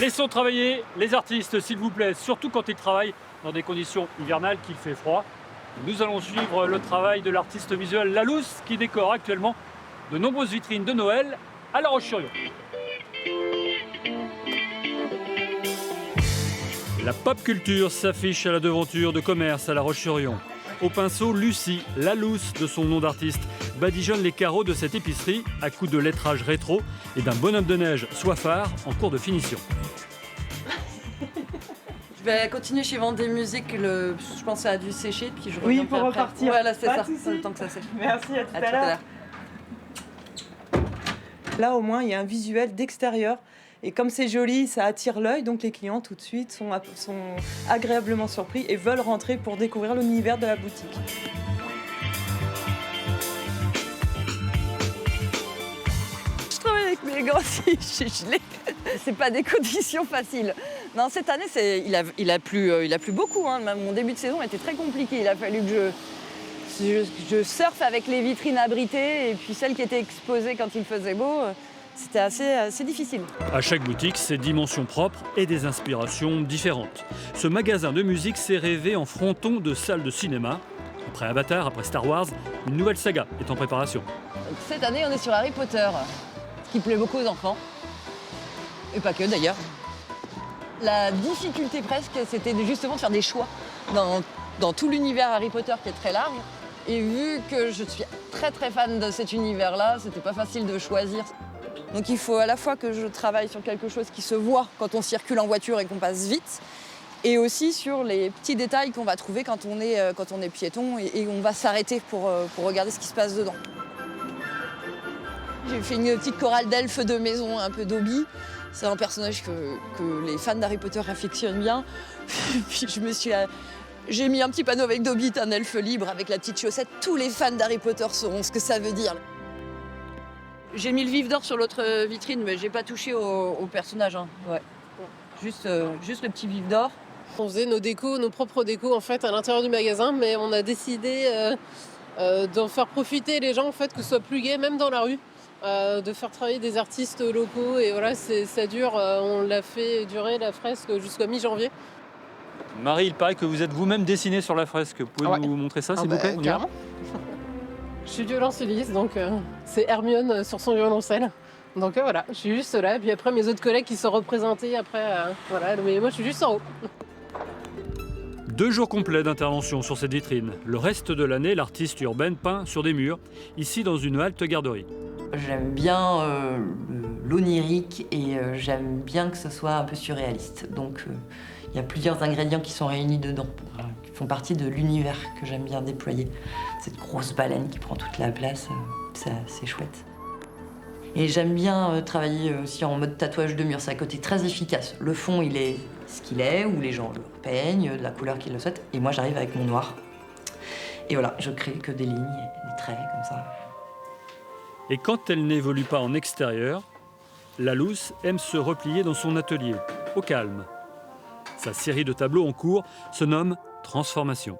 Laissons travailler les artistes, s'il vous plaît, surtout quand ils travaillent dans des conditions hivernales, qu'il fait froid. Nous allons suivre le travail de l'artiste visuel Lalousse qui décore actuellement de nombreuses vitrines de Noël à La Roche-sur-Yon. La pop culture s'affiche à la devanture de commerce à La Roche-sur-Yon. Au pinceau, Lucie, Lalousse de son nom d'artiste, badigeonne les carreaux de cette épicerie à coups de lettrage rétro et d'un bonhomme de neige soifard en cours de finition. Je vais continuer chez Vente des Musiques, je pense que ça a dû sécher, puis je reviens. Oui, pour après. repartir. Voilà, c'est Pas ça, de souci. c'est le temps que ça sèche. Merci, à tout À à tout à l'heure. l'heure. Là, au moins, il y a un visuel d'extérieur. Et comme c'est joli, ça attire l'œil, donc les clients tout de suite sont agréablement surpris et veulent rentrer pour découvrir l'univers de la boutique. Je travaille avec mes gants si je suis gelée. C'est pas des conditions faciles. Non, cette année, il a plu beaucoup. Hein. Même mon début de saison était très compliqué. Il a fallu que je surfe avec les vitrines abritées et puis celles qui étaient exposées quand il faisait beau. C'était assez difficile. À chaque boutique, ses dimensions propres et des inspirations différentes. Ce magasin de musique s'est rêvé en fronton de salles de cinéma. Après Avatar, après Star Wars, une nouvelle saga est en préparation. Cette année, on est sur Harry Potter, ce qui plaît beaucoup aux enfants. Et pas que d'ailleurs. La difficulté presque, c'était justement de faire des choix dans tout l'univers Harry Potter qui est très large. Et vu que je suis très très fan de cet univers-là, c'était pas facile de choisir. Donc il faut à la fois que je travaille sur quelque chose qui se voit quand on circule en voiture et qu'on passe vite, et aussi sur les petits détails qu'on va trouver quand on est piéton et on va s'arrêter pour regarder ce qui se passe dedans. J'ai fait une petite chorale d'elfes de maison, un peu Dobby. C'est un personnage que les fans d'Harry Potter affectionnent bien. Puis j'ai mis un petit panneau avec Dobby, un elfe libre avec la petite chaussette. Tous les fans d'Harry Potter sauront ce que ça veut dire. J'ai mis le vif d'or sur l'autre vitrine, mais j'ai pas touché au personnage. Hein. Ouais. Juste le petit vif d'or. On faisait nos propres décos en fait à l'intérieur du magasin, mais on a décidé d'en faire profiter les gens en fait, que ce soit plus gai, même dans la rue, de faire travailler des artistes locaux et voilà, ça dure. On l'a fait durer la fresque jusqu'à mi-janvier. Marie, il paraît que vous êtes vous-même dessinée sur la fresque. Vous pouvez nous montrer ça, s'il vous plaît? On y va. Carrément. Je suis violoncelliste, donc c'est Hermione sur son violoncelle. Donc voilà, je suis juste là. Puis après, mes autres collègues qui sont représentés après, voilà. Mais moi, je suis juste en haut. 2 jours complets d'intervention sur cette vitrine. Le reste de l'année, l'artiste urbaine peint sur des murs, ici dans une halte garderie. J'aime bien l'onirique et j'aime bien que ce soit un peu surréaliste. Donc il y a plusieurs ingrédients qui sont réunis dedans, qui font partie de l'univers que j'aime bien déployer. Cette grosse baleine qui prend toute la place, c'est chouette. Et j'aime bien travailler aussi en mode tatouage de mur, c'est un côté très efficace. Le fond, il est ce qu'il est, ou les gens le peignent, de la couleur qu'ils le souhaitent, et moi j'arrive avec mon noir. Et voilà, je crée que des lignes, des traits comme ça. Et quand elle n'évolue pas en extérieur, Lalousse aime se replier dans son atelier, au calme. Sa série de tableaux en cours se nomme Transformation.